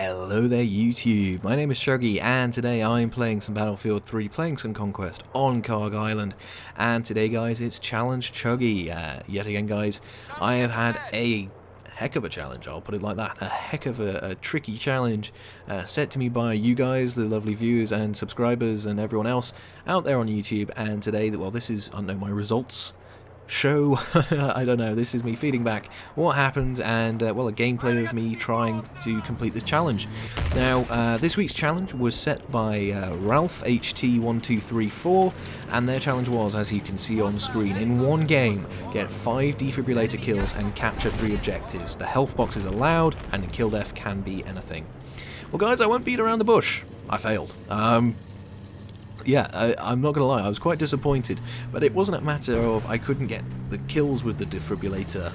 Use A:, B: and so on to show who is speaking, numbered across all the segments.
A: Hello there YouTube, my name is Chuggy and today I'm playing some Battlefield 3, playing some Conquest on Carg Island. And today guys, it's Challenge Chuggy. Yet again guys, I have had a heck of a challenge, I'll put it like that, a heck of a tricky challenge set to me by you guys, the lovely viewers and subscribers and everyone else out there on YouTube. And today, well, this is, I don't know, my results show. I don't know, this is me feeding back what happened and well, a gameplay of me trying to complete this challenge. Now this week's challenge was set by Ralph HT1234 and their challenge was, as you can see on the screen, in one game get 5 defibrillator kills and capture 3 objectives. The health box is allowed and kill death can be anything. Well guys, I won't beat around the bush, I failed. Yeah, I'm not going to lie, I was quite disappointed, but it wasn't a matter of I couldn't get the kills with the defibrillator.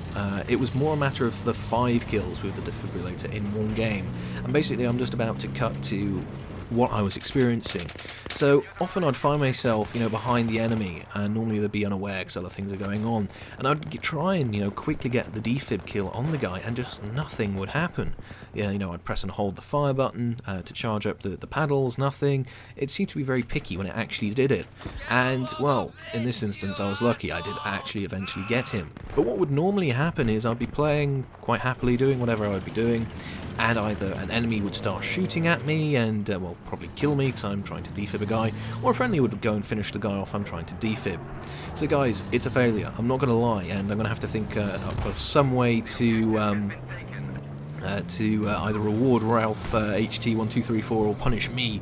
A: It was more a matter of the 5 kills with the defibrillator in one game, and basically I'm just about to cut to what I was experiencing. So often I'd find myself, behind the enemy, and normally they'd be unaware because other things are going on, and I'd try and, quickly get the defib kill on the guy, and just nothing would happen. Yeah, I'd press and hold the fire button to charge up the paddles, nothing. It seemed to be very picky when it actually did it. And, well, in this instance I was lucky, I did actually eventually get him. But what would normally happen is I'd be playing quite happily, doing whatever I would be doing, and either an enemy would start shooting at me and, well, probably kill me because I'm trying to defib a guy, or a friendly would go and finish the guy off I'm trying to defib. So guys, it's a failure, I'm not going to lie, and I'm going to have to think up of some way to either reward Ralph HT1234 or punish me.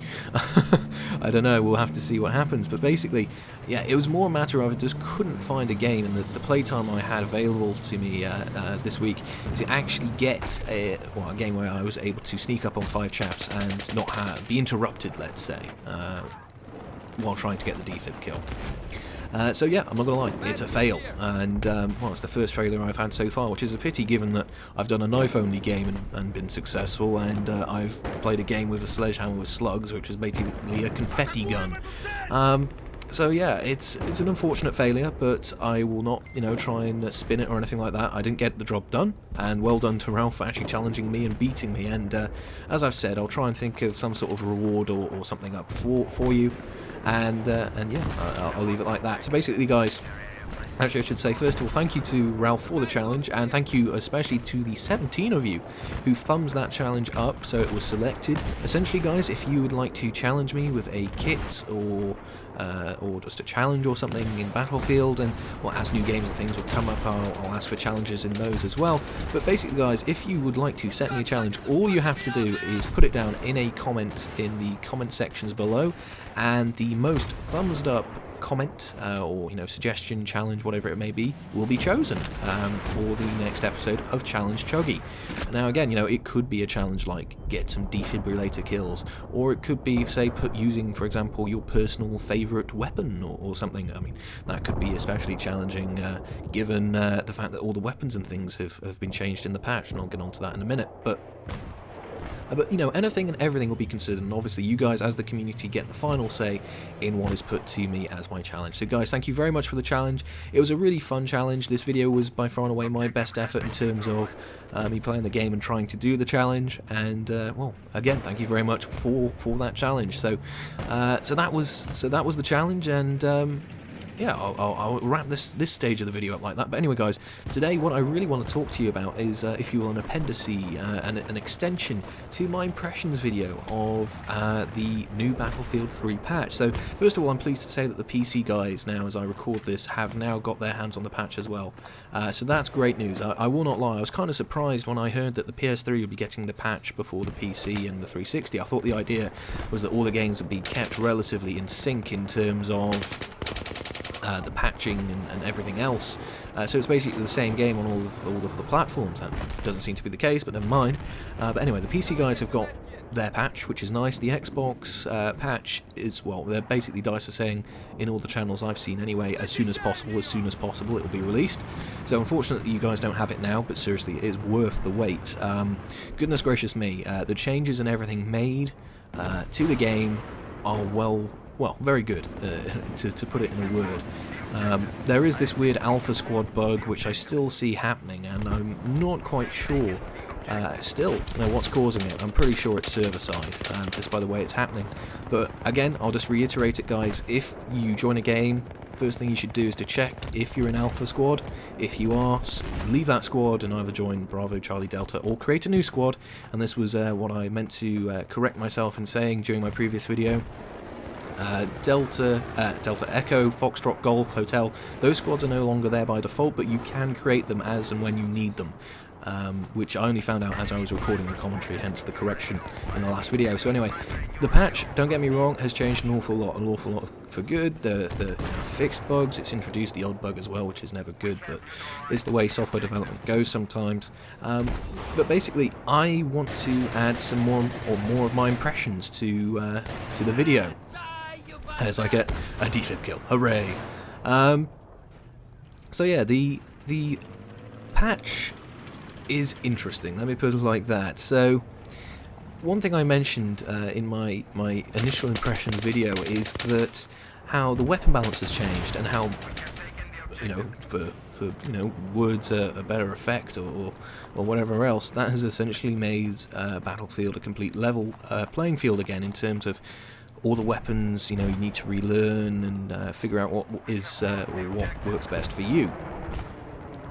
A: I don't know, we'll have to see what happens, but basically, yeah, it was more a matter of I just couldn't find a game, and the playtime I had available to me this week to actually get a game where I was able to sneak up on 5 chaps and not be interrupted, let's say, while trying to get the defib kill. So yeah, I'm not gonna lie, it's a fail, and well, it's the first failure I've had so far, which is a pity given that I've done a knife-only game and been successful, and I've played a game with a sledgehammer with slugs, which is basically a confetti gun. So yeah, it's an unfortunate failure, but I will not, try and spin it or anything like that. I didn't get the job done, and well done to Ralph for actually challenging me and beating me, and as I've said, I'll try and think of some sort of reward or something up for you. And yeah, I'll leave it like that. So basically guys, actually I should say first of all thank you to Ralph for the challenge, and thank you especially to the 17 of you who thumbs that challenge up so it was selected. Essentially guys, if you would like to challenge me with a kit or just a challenge or something in Battlefield, and well, as new games and things will come up, I'll ask for challenges in those as well. But basically guys, if you would like to set me a challenge, all you have to do is put it down in a comment in the comment sections below, and the most thumbs up comment or suggestion, challenge, whatever it may be, will be chosen for the next episode of Challenge Chuggy. Now again, it could be a challenge like get some defibrillator kills, or it could be, say, using, for example, your personal favourite weapon or something. I mean, that could be especially challenging given the fact that all the weapons and things have been changed in the patch, and I'll get onto that in a minute. But anything and everything will be considered, and obviously you guys as the community get the final say in what is put to me as my challenge. So guys, thank you very much for the challenge. It was a really fun challenge. This video was by far and away my best effort in terms of me playing the game and trying to do the challenge, and well, again, thank you very much for that challenge. So so that was the challenge, and yeah, I'll wrap this stage of the video up like that. But anyway guys, today what I really want to talk to you about is, if you will, an appendice and an extension to my impressions video of the new Battlefield 3 patch. So first of all, I'm pleased to say that the PC guys now, as I record this, have now got their hands on the patch as well. So that's great news. I will not lie, I was kind of surprised when I heard that the PS3 would be getting the patch before the PC and the 360. I thought the idea was that all the games would be kept relatively in sync in terms of the patching and everything else, so it's basically the same game on all of the platforms. That doesn't seem to be the case, but never mind. But anyway, the PC guys have got their patch, which is nice. The Xbox patch is, well, they're basically DICE are saying in all the channels I've seen anyway, as soon as possible it will be released. So unfortunately you guys don't have it now, but seriously, it is worth the wait. Goodness gracious me, the changes and everything made to the game are well, very good, to put it in a word. There is this weird Alpha Squad bug which I still see happening, and I'm not quite sure Still, what's causing it? I'm pretty sure it's server side, just by the way it's happening. But again, I'll just reiterate it, guys. If you join a game, first thing you should do is to check if you're in Alpha Squad. If you are, leave that squad and either join Bravo, Charlie, Delta, or create a new squad. And this was what I meant to correct myself in saying during my previous video. Delta Echo, Foxtrot, Golf, Hotel, those squads are no longer there by default, but you can create them as and when you need them. Which I only found out as I was recording the commentary, hence the correction in the last video. So anyway, the patch, don't get me wrong, has changed an awful lot for good. The fixed bugs, it's introduced the odd bug as well, which is never good, but it's the way software development goes sometimes. But basically, I want to add some more of my impressions to the video, as I get a Defib kill. Hooray! So yeah, the patch is interesting, let me put it like that. So one thing I mentioned in my initial impressions video is that how the weapon balance has changed, and how, for words a better effect or whatever else, that has essentially made Battlefield a complete level playing field again in terms of all the weapons. You need to relearn and figure out what is or what works best for you.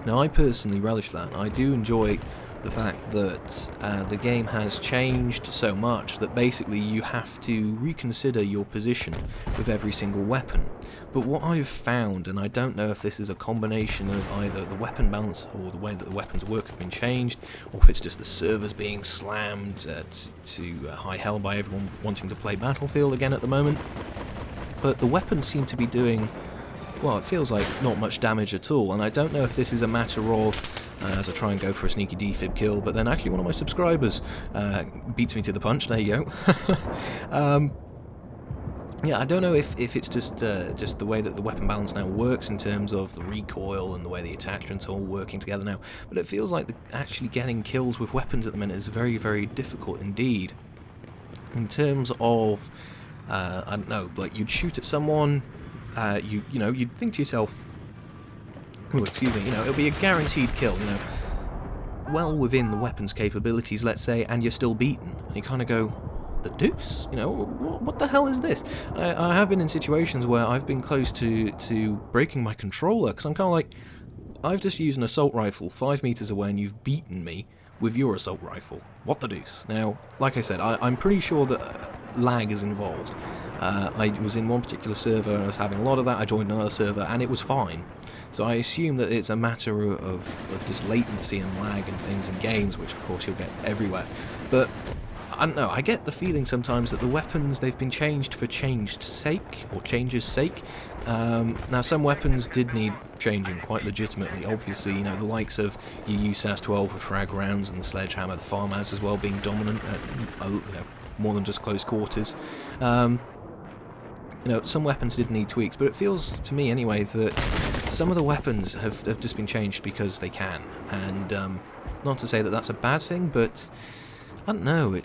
A: Now, I personally relish that. I do enjoy the fact that the game has changed so much that basically you have to reconsider your position with every single weapon. But what I've found, and I don't know if this is a combination of either the weapon balance or the way that the weapons work have been changed, or if it's just the servers being slammed to high hell by everyone wanting to play Battlefield again at the moment, but the weapons seem to be doing, well, it feels like not much damage at all, and I don't know if this is a matter of, as I try and go for a sneaky Defib kill, but then actually one of my subscribers beats me to the punch. There you go. Yeah, I don't know if it's just the way that the weapon balance now works in terms of the recoil and the way the attachments are all working together now, but it feels like actually getting kills with weapons at the minute is very, very difficult indeed. In terms of, I don't know, like you'd shoot at someone, you'd think to yourself, oh, excuse me, it'll be a guaranteed kill, well within the weapon's capabilities, let's say, and you're still beaten. And you kind of go, the deuce? What the hell is this? I have been in situations where I've been close to breaking my controller, because I'm kind of like, I've just used an assault rifle 5 meters away and you've beaten me with your assault rifle. What the deuce? Now, like I said, I'm pretty sure that lag is involved. I was in one particular server, I was having a lot of that, I joined another server, and it was fine. So I assume that it's a matter of just latency and lag and things in games, which of course you'll get everywhere. But I don't know, I get the feeling sometimes that the weapons, they've been changed for change's sake. Now, some weapons did need changing quite legitimately. Obviously, the likes of your USAS-12 with frag rounds and the sledgehammer, the farmhouse as well being dominant at, more than just close quarters. Some weapons did need tweaks, but it feels to me anyway that some of the weapons have just been changed because they can. And not to say that that's a bad thing, but I don't know,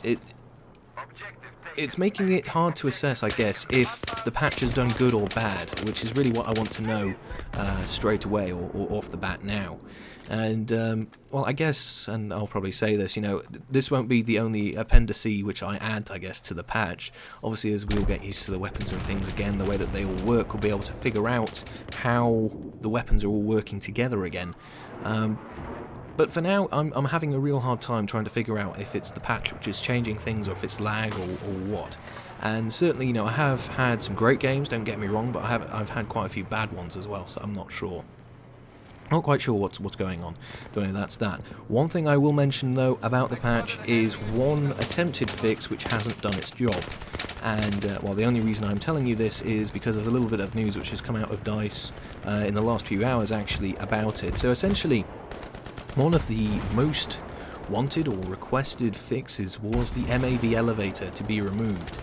A: it's making it hard to assess, I guess, if the patch has done good or bad, which is really what I want to know straight away or off the bat now. And, well, I guess, and I'll probably say this, this won't be the only appendice which I add, I guess, to the patch. Obviously, as we'll get used to the weapons and things again, the way that they all work, we'll be able to figure out how the weapons are all working together again. But for now, I'm having a real hard time trying to figure out if it's the patch which is changing things or if it's lag or what. And certainly, I have had some great games, don't get me wrong, but I've had quite a few bad ones as well, so I'm not sure. Not quite sure what's going on. So anyway, that's that. One thing I will mention though about the patch is one attempted fix which hasn't done its job. And well, the only reason I'm telling you this is because of a little bit of news which has come out of DICE in the last few hours actually about it. So essentially, one of the most wanted or requested fixes was the MAV elevator to be removed.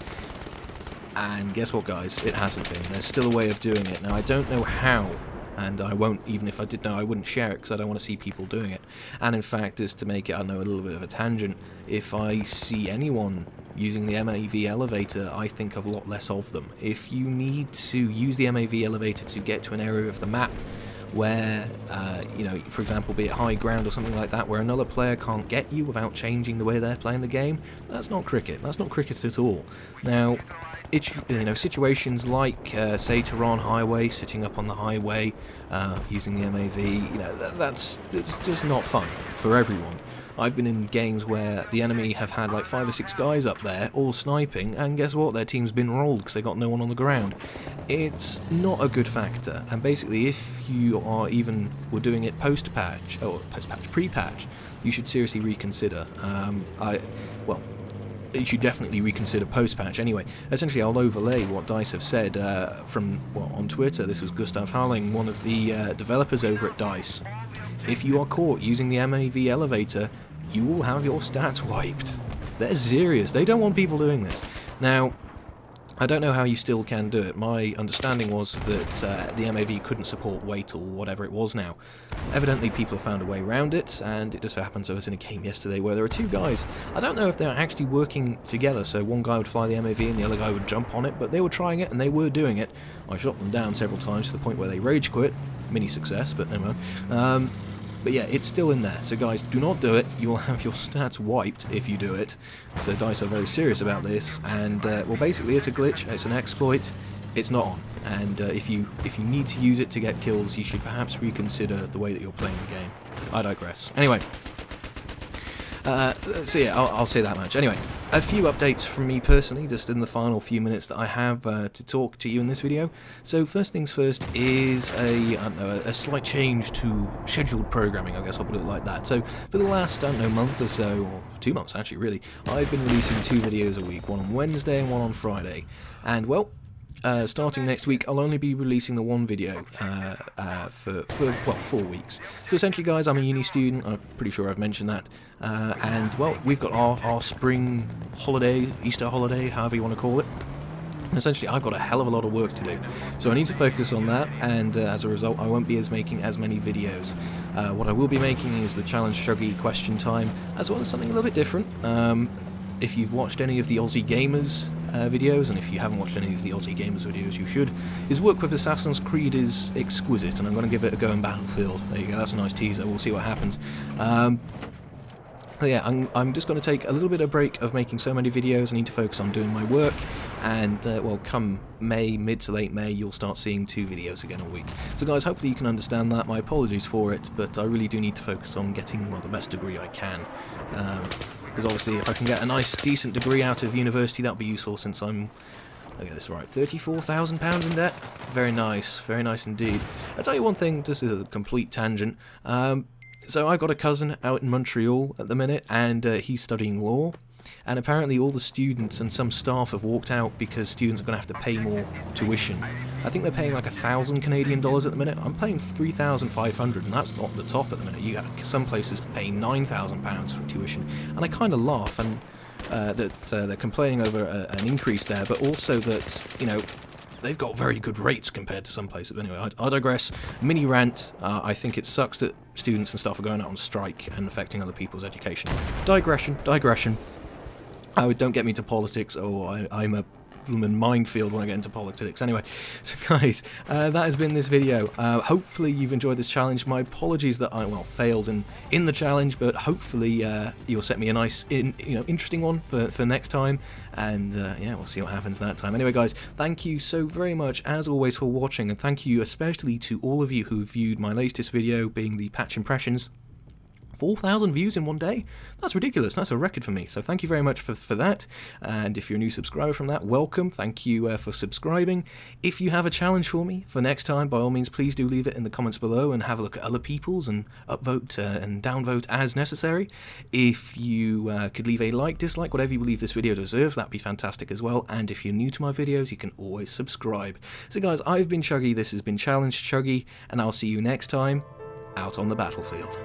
A: And guess what, guys? It hasn't been. There's still a way of doing it. Now, I don't know how, and I won't, even if I did know, I wouldn't share it because I don't want to see people doing it. And in fact, just to make it, I know, a little bit of a tangent, if I see anyone using the MAV elevator, I think of a lot less of them. If you need to use the MAV elevator to get to an area of the map where, you know, for example, be it high ground or something like that, where another player can't get you without changing the way they're playing the game. That's not cricket. That's not cricket at all. Now, you know, situations like, say, Tehran Highway, sitting up on the highway, using the MAV, you know, it's just not fun for everyone. I've been in games where the enemy have had like 5 or 6 guys up there, all sniping, and guess what? Their team's been rolled because they got no one on the ground. It's not a good factor, and basically if you were doing it post-patch, or post-patch, pre-patch, you should seriously reconsider. You should definitely reconsider post-patch. Anyway, essentially I'll overlay what DICE have said on Twitter. This was Gustav Halling, one of the developers over at DICE. If you are caught using the MAV elevator, you will have your stats wiped. They're serious. They don't want people doing this. Now, I don't know how you still can do it. My understanding was that the MAV couldn't support weight or whatever it was now. Evidently people have found a way around it, and it just so happens I was in a game yesterday where there were 2 guys. I don't know if they're actually working together, so one guy would fly the MAV and the other guy would jump on it, but they were trying it and they were doing it. I shot them down several times to the point where they rage quit. Mini success, but never mind. But yeah, it's still in there, so guys, do not do it. You will have your stats wiped if you do it. So DICE are very serious about this, and well, basically it's a glitch, it's an exploit, it's not on. And if you need to use it to get kills, you should perhaps reconsider the way that you're playing the game. I digress. Anyway, so yeah, I'll say that much. Anyway, a few updates from me personally, just in the final few minutes that I have to talk to you in this video. So first things first is a slight change to scheduled programming, I guess I'll put it like that. So for the last, month or so, or 2 months actually really, I've been releasing 2 videos a week, one on Wednesday and one on Friday. And well, starting next week, I'll only be releasing the 1 video for 4 weeks. So essentially, guys, I'm a uni student. I'm pretty sure I've mentioned that. And well, we've got our spring holiday, Easter holiday, however you want to call it. And essentially, I've got a hell of a lot of work to do. So I need to focus on that, and as a result, I won't be making as many videos. What I will be making is the Challenge Chuggy question time, as well as something a little bit different. If you've watched any of the Aussie Gamers videos, and if you haven't watched any of the Aussie Gamers videos, you should. His work with Assassin's Creed is exquisite, and I'm going to give it a go in Battlefield. There you go, that's a nice teaser, we'll see what happens. Yeah, I'm just going to take a little bit of break of making so many videos. I need to focus on doing my work, and well, come May, mid to late May, you'll start seeing 2 videos again a week. So guys, hopefully you can understand that. My apologies for it, but I really do need to focus on getting, well, the best degree I can. Because obviously if I can get a nice decent degree out of university, that'll be useful, since I'm, I get this right, £34,000 in debt. Very nice indeed. I'll tell you one thing, just as a complete tangent. So I've got a cousin out in Montreal at the minute, and he's studying law, and apparently all the students and some staff have walked out because students are going to have to pay more tuition. I think they're paying like $1,000 Canadian dollars at the minute. I'm paying $3,500, and that's not the top at the minute. You got some places paying £9,000 for tuition, and I kind of laugh, and that they're complaining over an increase there, but also that, you know, they've got very good rates compared to some places. Anyway, I digress. Mini rant. I think it sucks that students and stuff are going out on strike and affecting other people's education. Digression. Oh, don't get me to politics. Oh, I'm a blooming minefield when I get into politics. Anyway, so guys, that has been this video. Hopefully you've enjoyed this challenge. My apologies that I, well, failed in the challenge, but hopefully you'll set me a nice, interesting one for next time. And yeah, we'll see what happens that time. Anyway, guys, thank you so very much, as always, for watching, and thank you especially to all of you who viewed my latest video, being the patch impressions. 4,000 views in one day? That's ridiculous. That's a record for me. So thank you very much for that. And if you're a new subscriber from that, welcome. Thank you for subscribing. If you have a challenge for me for next time, by all means, please do leave it in the comments below and have a look at other people's and upvote and downvote as necessary. If you could leave a like, dislike, whatever you believe this video deserves, that'd be fantastic as well. And if you're new to my videos, you can always subscribe. So guys, I've been Chuggy, this has been Challenge Chuggy, and I'll see you next time out on the battlefield.